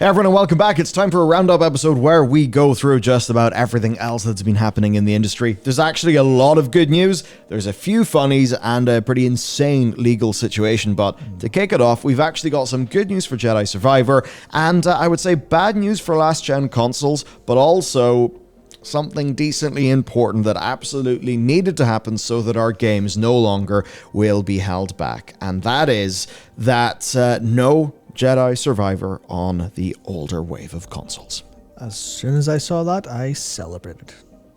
Hey everyone, and welcome back. It's time for a roundup episode where we go through just about everything else that's been happening in the industry. There's actually a lot of good news, there's a few funnies, and a pretty insane legal situation, but to kick it off, we've actually got some good news for Jedi Survivor, and I would say bad news for last-gen consoles, but also something decently important that absolutely needed to happen so that our games no longer will be held back, and that is that no Jedi Survivor on the older wave of consoles. As soon as I saw that, I celebrated,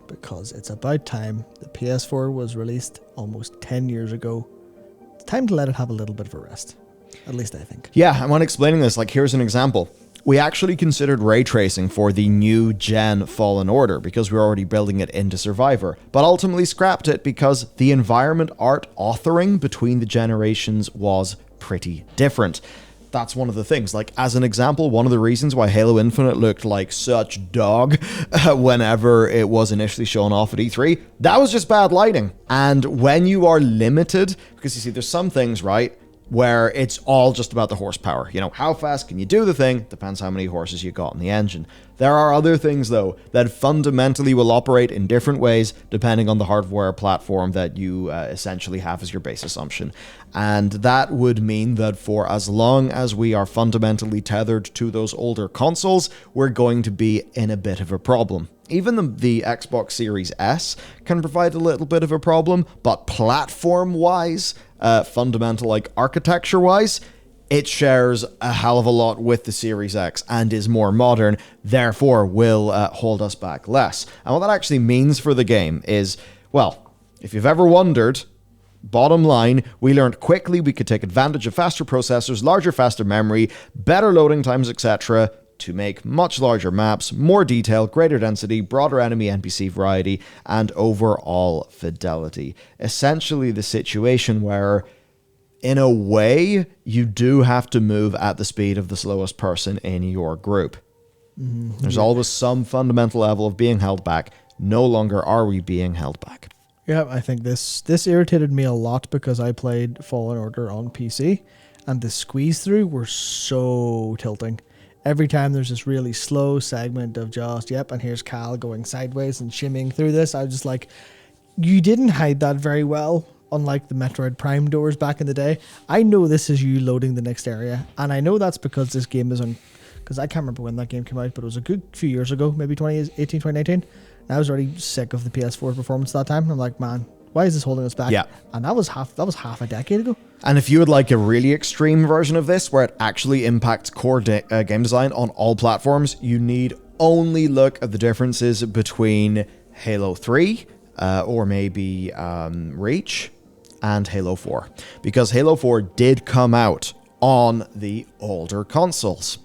because it's about time. The PS4 was released almost 10 years ago. It's time to let it have a little bit of a rest. At least I think. Yeah, and when explaining this, here's an example. We actually considered ray tracing for the new gen Fallen Order because we were already building it into Survivor, but ultimately scrapped it because the environment art authoring between the generations was pretty different. That's one of the things. As an example, one of the reasons why Halo Infinite looked like such dog whenever it was initially shown off at E3, that was just bad lighting. And when you are limited, because you see, there's some things, right, where it's all just about the horsepower. You know, how fast can you do the thing? Depends how many horses you got in the engine. There are other things, though, that fundamentally will operate in different ways depending on the hardware platform that you essentially have as your base assumption. And that would mean that for as long as we are fundamentally tethered to those older consoles, we're going to be in a bit of a problem. Even the Xbox Series S can provide a little bit of a problem, but platform-wise, fundamental, architecture-wise, it shares a hell of a lot with the Series X and is more modern, therefore will hold us back less. And what that actually means for the game is, well, if you've ever wondered, bottom line, we learned quickly we could take advantage of faster processors, larger, faster memory, better loading times, etc., to make much larger maps, more detail, greater density, broader enemy NPC variety, and overall fidelity. Essentially the situation where, in a way, you do have to move at the speed of the slowest person in your group. Mm-hmm. There's always some fundamental level of being held back. No longer are we being held back. Yeah, I think this irritated me a lot because I played Fallen Order on PC, and the squeeze through were so tilting. Every time there's this really slow segment of just, and here's Cal going sideways and shimmying through this, I was just like, you didn't hide that very well, unlike the Metroid Prime doors back in the day. I know this is you loading the next area, and I know that's because this game is on, because I can't remember when that game came out, but it was a good few years ago, maybe 2018, 2019, and I was already sick of the PS4 performance that time, and I'm like, man, why is this holding us back? Yeah. And that was half a decade ago. And if you would like a really extreme version of this, where it actually impacts core game design on all platforms, you need only look at the differences between Halo 3, or maybe Reach, and Halo 4. Because Halo 4 did come out on the older consoles.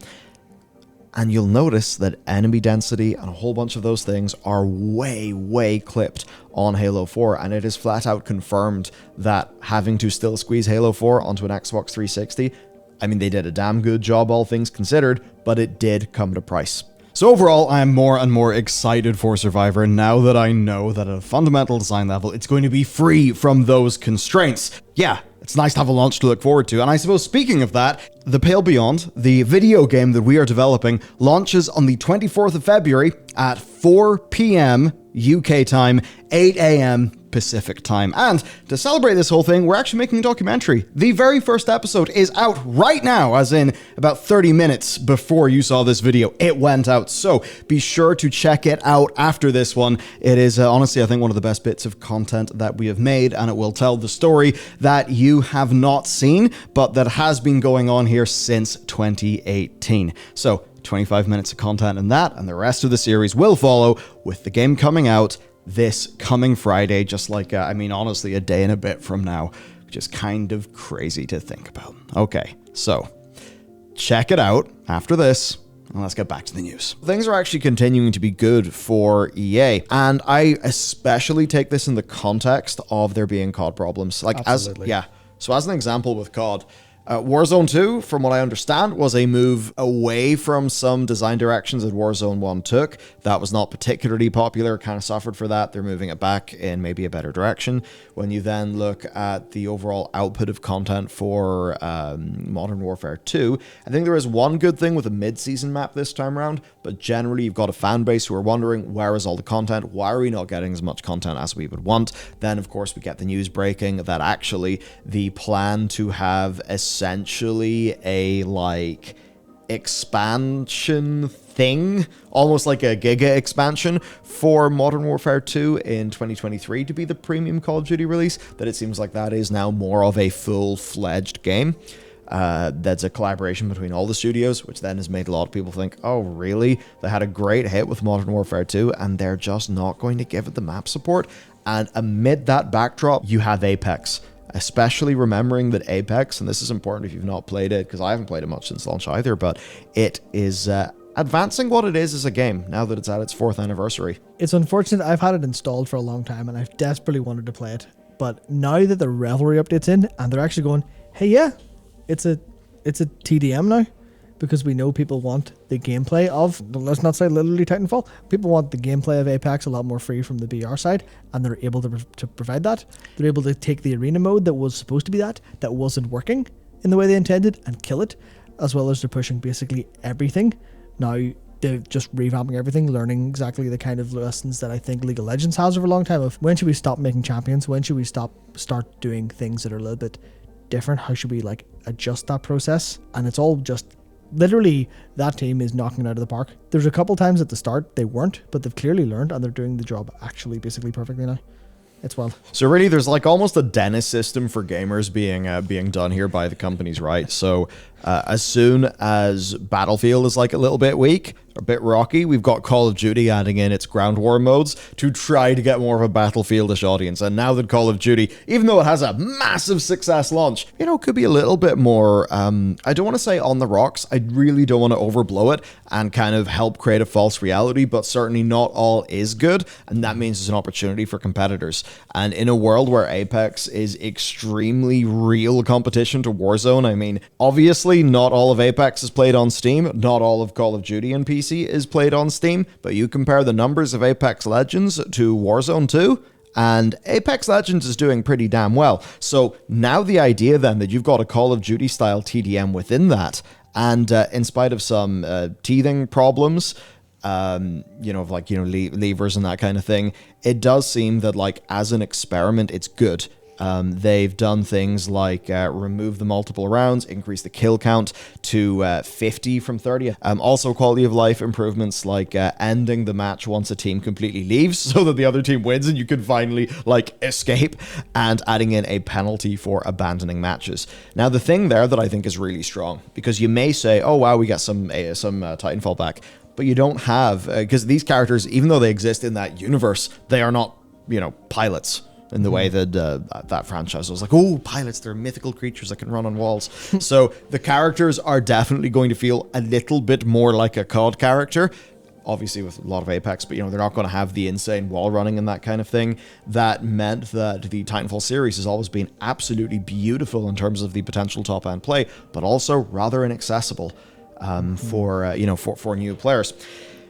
And you'll notice that enemy density and a whole bunch of those things are way, way clipped on Halo 4, and it is flat out confirmed that having to still squeeze Halo 4 onto an Xbox 360, I mean, they did a damn good job, all things considered, but it did come at a price. So overall, I am more and more excited for Survivor now that I know that at a fundamental design level, it's going to be free from those constraints. Yeah, it's nice to have a launch to look forward to, and I suppose speaking of that, The Pale Beyond, the video game that we are developing, launches on the 24th of February at 4 p.m. UK time, 8 a.m. Pacific time. And to celebrate this whole thing, we're actually making a documentary. The very first episode is out right now, as in about 30 minutes before you saw this video. It went out, so be sure to check it out after this one. It is honestly, I think, one of the best bits of content that we have made, and it will tell the story that you have not seen, but that has been going on here since 2018. So 25 minutes of content in that, and the rest of the series will follow with the game coming out this coming Friday, just honestly, a day and a bit from now, which is kind of crazy to think about. Okay, so check it out after this, and let's get back to the news. Things are actually continuing to be good for EA, and I especially take this in the context of there being COD problems. Absolutely. So as an example with COD, Warzone 2, from what I understand, was a move away from some design directions that Warzone 1 took. That was not particularly popular, kind of suffered for that. They're moving it back in maybe a better direction. When you then look at the overall output of content for Modern Warfare 2, I think there is one good thing with a mid-season map this time around, but generally you've got a fan base who are wondering, where is all the content? Why are we not getting as much content as we would want? Then, of course, we get the news breaking that actually the plan to have essentially a like expansion thing, almost like a giga expansion for Modern Warfare 2 in 2023 to be the premium Call of Duty release, that it seems like that is now more of a full-fledged game. That's a collaboration between all the studios, which then has made a lot of people think, oh, really? They had a great hit with Modern Warfare 2, and they're just not going to give it the map support? And amid that backdrop, you have Apex. Especially remembering that Apex, and this is important if you've not played it, because I haven't played it much since launch either, but it is advancing what it is as a game now that it's at its 4th anniversary. It's unfortunate. I've had it installed for a long time, and I've desperately wanted to play it. But now that the Revelry update's in, and they're actually going, hey, yeah, it's a TDM now, because we know people want the gameplay of, let's not say literally Titanfall, people want the gameplay of Apex a lot more free from the BR side, and they're able to provide that. They're able to take the arena mode that was supposed to be that wasn't working in the way they intended, and kill it, as well as they're pushing basically everything. Now they're just revamping everything, learning exactly the kind of lessons that I think League of Legends has over a long time of, when should we stop making champions? When should we start doing things that are a little bit different? How should we like adjust that process? And it's all just literally, that team is knocking it out of the park. There's a couple times at the start they weren't, but they've clearly learned, and they're doing the job actually basically perfectly now. It's wild. So really, there's like almost a dentist system for gamers being done here by the companies, right? So as soon as Battlefield is like a little bit weak, a bit rocky, we've got Call of Duty adding in its ground war modes to try to get more of a Battlefieldish audience. And now that Call of Duty, even though it has a massive success launch, you know, could be a little bit more, I don't want to say on the rocks. I really don't want to overblow it and kind of help create a false reality, but certainly not all is good. And that means there's an opportunity for competitors. And in a world where Apex is extremely real competition to Warzone, I mean, obviously not all of Apex is played on Steam, not all of Call of Duty and PC is played on Steam, but you compare the numbers of Apex Legends to Warzone 2, and Apex Legends is doing pretty damn well. So now the idea then that you've got a Call of Duty style TDM within that, and in spite of some teething problems, levers and that kind of thing, it does seem that like as an experiment, it's good. They've done things like remove the multiple rounds, increase the kill count to 50 from 30. Also quality of life improvements like ending the match once a team completely leaves so that the other team wins and you can finally like escape, and adding in a penalty for abandoning matches. Now the thing there that I think is really strong, because you may say, oh wow, we got some Titanfall back, but you don't have, because these characters, even though they exist in that universe, they are not, pilots. In the way that that franchise was like, oh, pilots, they're mythical creatures that can run on walls. So the characters are definitely going to feel a little bit more like a COD character, obviously with a lot of Apex, but they're not going to have the insane wall running and that kind of thing. That meant that the Titanfall series has always been absolutely beautiful in terms of the potential top-end play, but also rather inaccessible for new players.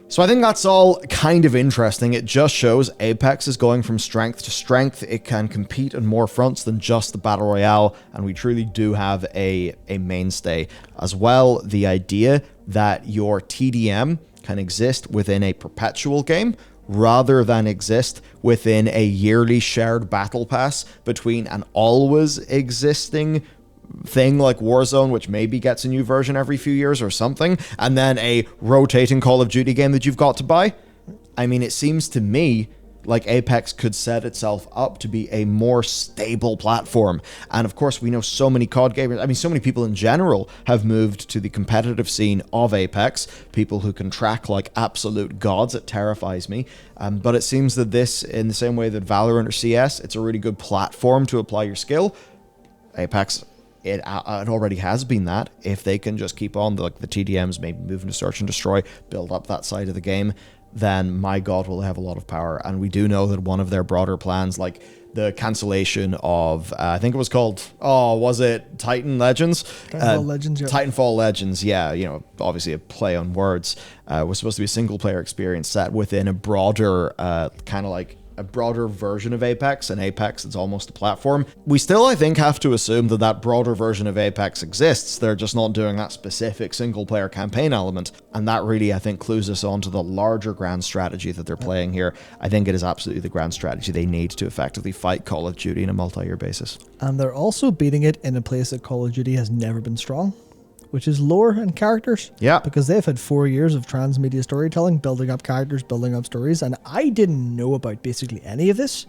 So I think that's all kind of interesting. It just shows Apex is going from strength to strength. It can compete on more fronts than just the Battle Royale, and we truly do have a mainstay. As well, the idea that your TDM can exist within a perpetual game rather than exist within a yearly shared battle pass between an always existing thing like Warzone, which maybe gets a new version every few years or something, and then a rotating Call of Duty game that you've got to buy. I mean, it seems to me like Apex could set itself up to be a more stable platform. And of course, we know so many COD gamers, so many people in general have moved to the competitive scene of Apex, people who can track like absolute gods. It terrifies me. But it seems that this, in the same way that Valorant or CS, it's a really good platform to apply your skill. Apex, it already has been that. If they can just keep on the TDMs, maybe move into search and destroy, build up that side of the game, then my God, will they have a lot of power. And we do know that one of their broader plans, like the cancellation of, I think it was called, was it Titan Legends? Titanfall Legends, yeah. Titanfall Legends, yeah, obviously a play on words, was supposed to be a single player experience set within a broader, kind of like a broader version of Apex, and Apex is almost a platform. We still, I think, have to assume that that broader version of Apex exists. They're just not doing that specific single-player campaign element, and that really, I think, clues us on to the larger grand strategy that they're playing here. I think it is absolutely the grand strategy they need to effectively fight Call of Duty on a multi-year basis. And they're also beating it in a place that Call of Duty has never been strong, which is lore and characters. Yeah. Because they've had 4 years of transmedia storytelling, building up characters, building up stories, and I didn't know about basically any of this,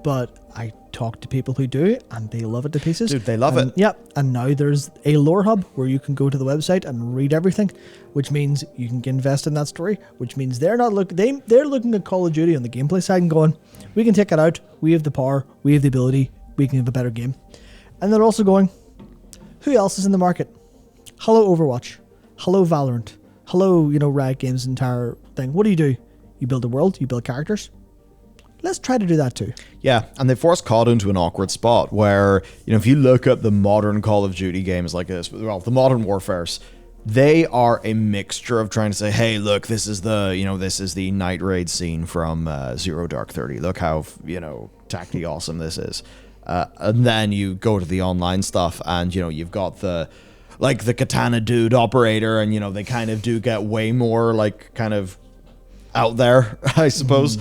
but I talked to people who do, and they love it to pieces. Dude, they love it. Yep, and now there's a lore hub where you can go to the website and read everything, which means you can invest in that story, which means they're looking at Call of Duty on the gameplay side and going, we can take it out, we have the power, we have the ability, we can have a better game. And they're also going, who else is in the market? Hello Overwatch, hello Valorant, hello, Riot Games' entire thing. What do? You build a world, you build characters. Let's try to do that too. Yeah, and they forced COD into an awkward spot where, if you look at the modern Call of Duty games like this, well, the modern Warfares, they are a mixture of trying to say, hey, look, this is the night raid scene from Zero Dark 30. Look how, tactically awesome this is. And then you go to the online stuff and, you've got the katana dude operator, and they kind of do get way more kind of out there, I suppose,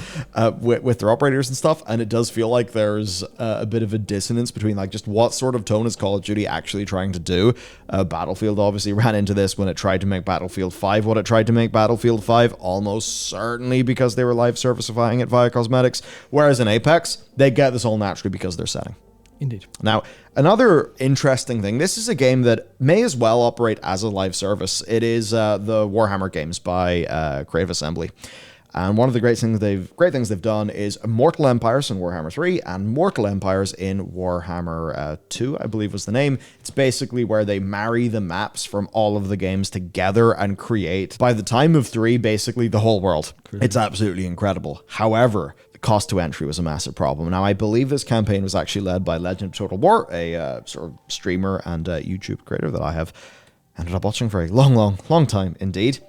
with their operators and stuff. And it does feel like there's a bit of a dissonance between just what sort of tone is Call of Duty actually trying to do. Battlefield obviously ran into this when it tried to make Battlefield 5 what it tried to make Battlefield 5, almost certainly because they were live servicifying it via cosmetics. Whereas in Apex, they get this all naturally because they're setting. Indeed. Now, another interesting thing, this is a game that may as well operate as a live service. It is the Warhammer games by Creative Assembly. And one of the great things they've done is Mortal Empires in Warhammer 3 and Mortal Empires in Warhammer 2, I believe was the name. It's basically where they marry the maps from all of the games together and create, by the time of 3, basically the whole world. Crazy. It's absolutely incredible. However, cost to entry was a massive problem. Now, I believe this campaign was actually led by Legend of Total War, a sort of streamer and YouTube creator that I have ended up watching for a long time indeed.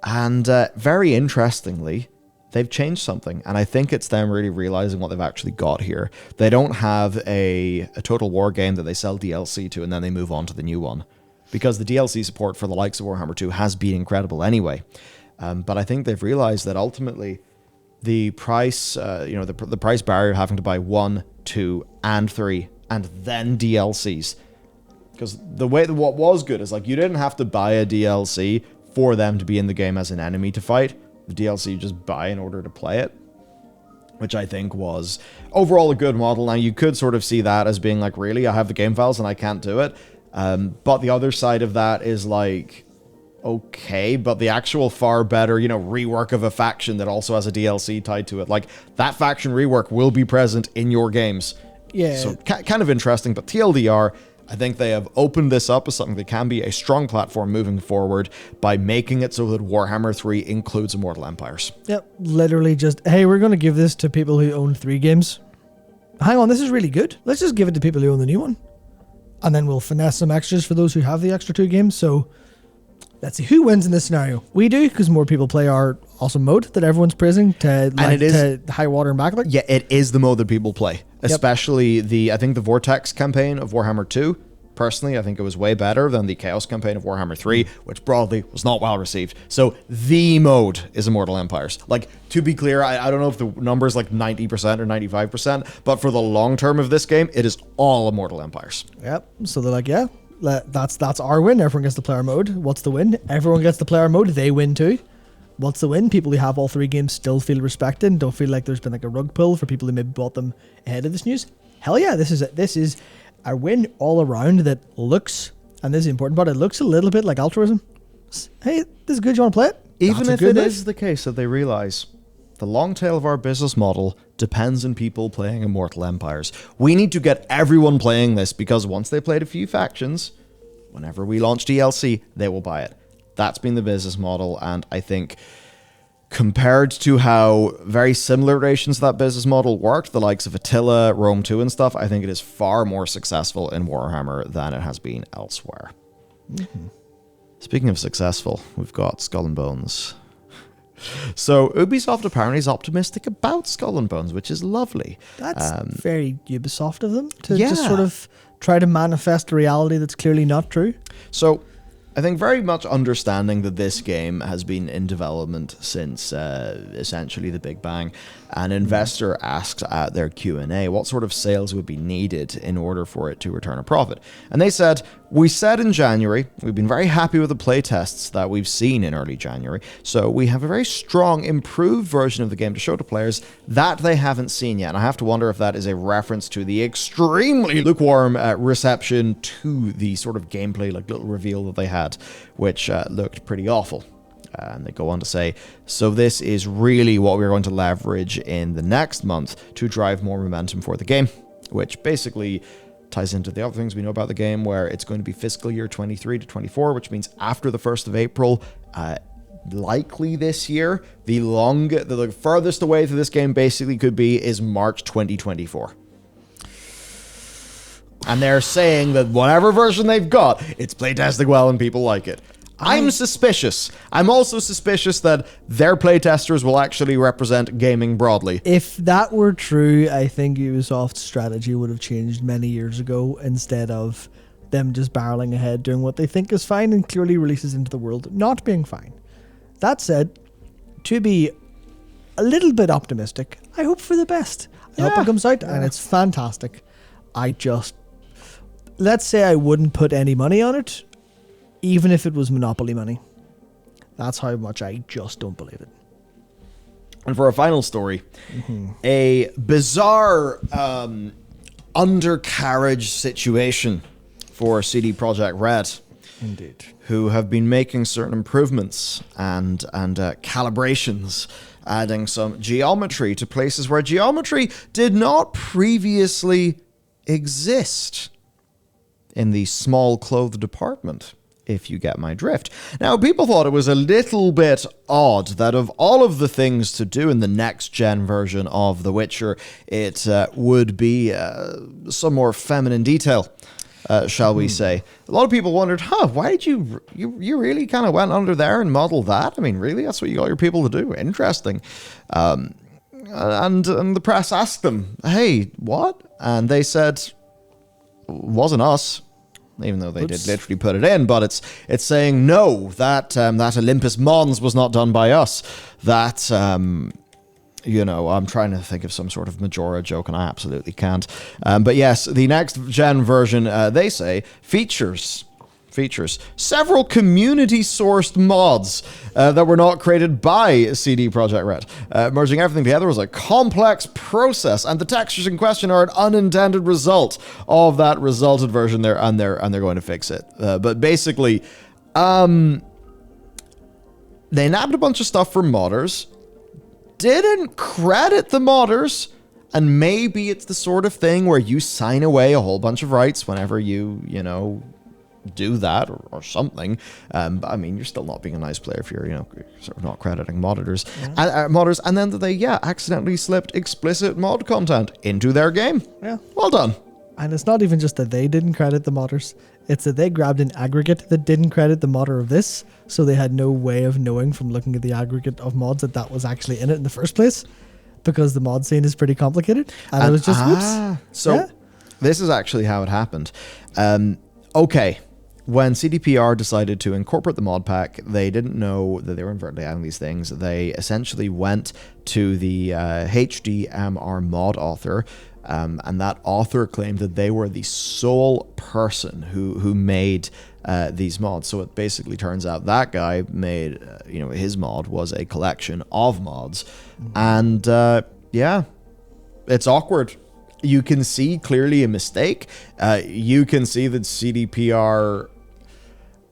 And very interestingly, they've changed something, and I think it's them really realizing what they've actually got here. They don't have a Total War game that they sell DLC to and then they move on to the new one, because the DLC support for the likes of Warhammer 2 has been incredible anyway. But I think they've realized that ultimately the price, the price barrier of having to buy 1, 2, and 3, and then DLCs. Because what was good is you didn't have to buy a DLC for them to be in the game as an enemy to fight. The DLC you just buy in order to play it, which I think was overall a good model. Now, you could sort of see that as being really, I have the game files and I can't do it. But the other side of that is okay, but the actual far better, rework of a faction that also has a DLC tied to it, that faction rework will be present in your games. Yeah. So kind of interesting, but TLDR, I think they have opened this up as something that can be a strong platform moving forward by making it so that Warhammer 3 includes Immortal Empires. Yep, literally just, hey, we're going to give this to people who own 3 games. Hang on, this is really good. Let's just give it to people who own the new one. And then we'll finesse some extras for those who have the extra 2 games. So let's see who wins in this scenario. We do, because more people play our awesome mode that everyone's praising to high water and back. Yeah, it is the mode that people play. Especially I think the Vortex campaign of Warhammer 2. Personally, I think it was way better than the Chaos campaign of Warhammer 3, which broadly was not well received. So the mode is Immortal Empires. To be clear, I don't know if the number is 90% or 95%, but for the long term of this game, it is all Immortal Empires. Yep. So they're yeah, that's our win. Everyone gets the player mode. What's the win? Everyone gets the player mode. They win too. What's the win? People who have all 3 games still feel respected and don't feel like there's been a rug pull for people who maybe bought them ahead of this news. Hell yeah, this is a win all around that looks, and this is the important part, it looks a little bit like altruism. Hey, this is good, you want to play it? Even if it is the case that they realize the long tail of our business model depends on people playing Immortal Empires. We need to get everyone playing this, because once they played a few factions, whenever we launch DLC, they will buy it. That's been the business model, and I think compared to how very similar iterations of that business model worked, the likes of Attila, Rome 2 and stuff, I think it is far more successful in Warhammer than it has been elsewhere. Mm-hmm. Speaking of successful, we've got Skull and Bones. So Ubisoft apparently is optimistic about Skull and Bones, which is lovely. That's very Ubisoft of them to just sort of try to manifest a reality that's clearly not true. So I think very much understanding that this game has been in development since essentially the Big Bang. An investor asked at their Q&A what sort of sales would be needed in order for it to return a profit. And they said, we said in January, we've been very happy with the playtests that we've seen in early January, so we have a very strong, improved version of the game to show to players that they haven't seen yet. And I have to wonder if that is a reference to the extremely lukewarm reception to the sort of gameplay, like little reveal that they had, which looked pretty awful. And they go on to say, so this is really what we're going to leverage in the next month to drive more momentum for the game, which basically ties into the other things we know about the game, where it's going to be fiscal year 23 to 24, which means after the 1st of April, likely this year. The furthest away to this game basically could be is March 2024. And they're saying that whatever version they've got, it's playtesting well and people like it. I'm suspicious. I'm also suspicious that their playtesters will actually represent gaming broadly. If that were true, I think Ubisoft's strategy would have changed many years ago, instead of them just barreling ahead doing what they think is fine and clearly releases into the world not being fine. That said, to be a little bit optimistic, I hope for the best. I hope it comes out and it's fantastic. Let's say I wouldn't put any money on it, even if it was Monopoly money. That's how much I just don't believe it. And for a final story, a bizarre undercarriage situation for CD Projekt Red. Indeed. Who have been making certain improvements and calibrations, adding some geometry to places where geometry did not previously exist in the small clothes department, if you get my drift. Now, people thought it was a little bit odd that of all of the things to do in the next-gen version of The Witcher, it would be some more feminine detail, shall we say. A lot of people wondered, why did you really kind of went under there and modeled that? I mean, really? That's what you got your people to do? Interesting. And the press asked them, hey, what? And they said, wasn't us. Even though they did literally put it in, but it's saying no, that Olympus Mons was not done by us. That I'm trying to think of some sort of Majora joke, and I absolutely can't. But yes, the next gen version, they say, features several community-sourced mods that were not created by CD Projekt Red. Merging everything together was a complex process, and the textures in question are an unintended result of that resulted version there, and they're going to fix it. But basically, they nabbed a bunch of stuff from modders, didn't credit the modders, and maybe it's the sort of thing where you sign away a whole bunch of rights whenever you do that or something. But I mean, you're still not being a nice player if you're, sort of not crediting modders. And then they, accidentally slipped explicit mod content into their game. Yeah. Well done. And it's not even just that they didn't credit the modders. It's that they grabbed an aggregate that didn't credit the modder of this, so they had no way of knowing from looking at the aggregate of mods that was actually in it in the first place, because the mod scene is pretty complicated. And it was just, whoops. So this is actually how it happened. Okay. When CDPR decided to incorporate the mod pack, they didn't know that they were inadvertently adding these things. They essentially went to the HDMR mod author, and that author claimed that they were the sole person who made these mods. So it basically turns out that guy made, his mod was a collection of mods. And it's awkward. You can see clearly a mistake. You can see that CDPR,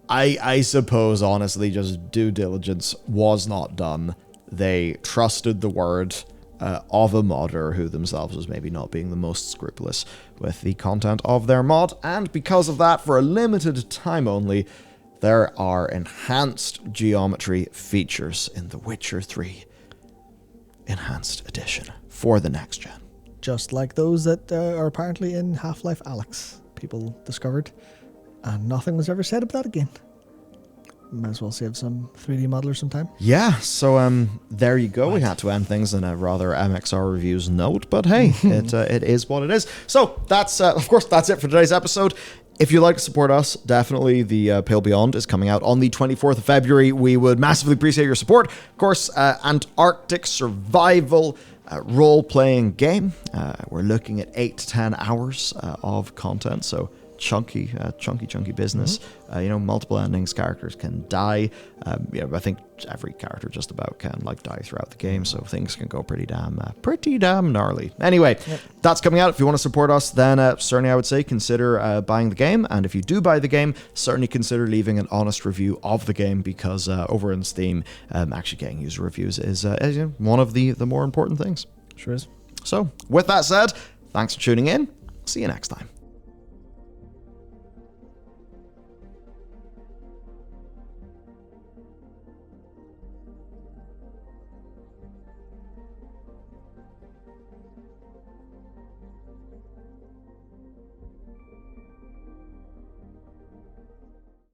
I suppose, honestly, just due diligence was not done. They trusted the word of a modder who themselves was maybe not being the most scrupulous with the content of their mod. And because of that, for a limited time only, there are enhanced geometry features in The Witcher 3 Enhanced Edition for the next gen. Just like those that are apparently in Half-Life Alyx, people discovered, and nothing was ever said about that again. Might as well save some 3D modeler some time. Yeah, so there you go. Right. We had to end things in a rather MXR reviews note, but hey, it is what it is. So that's of course that's it for today's episode. If you'd like to support us, definitely the Pale Beyond is coming out on the 24th of February. We would massively appreciate your support. Of course, Antarctic survival role-playing game. We're looking at 8 to 10 hours of content, so chunky business. Multiple endings, characters can die. I think every character just about can die throughout the game, so things can go pretty damn gnarly. Anyway, that's coming out. If you want to support us, then certainly I would say consider buying the game, and if you do buy the game, certainly consider leaving an honest review of the game, because over in Steam, actually getting user reviews is one of the more important things. Sure is. So with that said, thanks for tuning in. See you next time.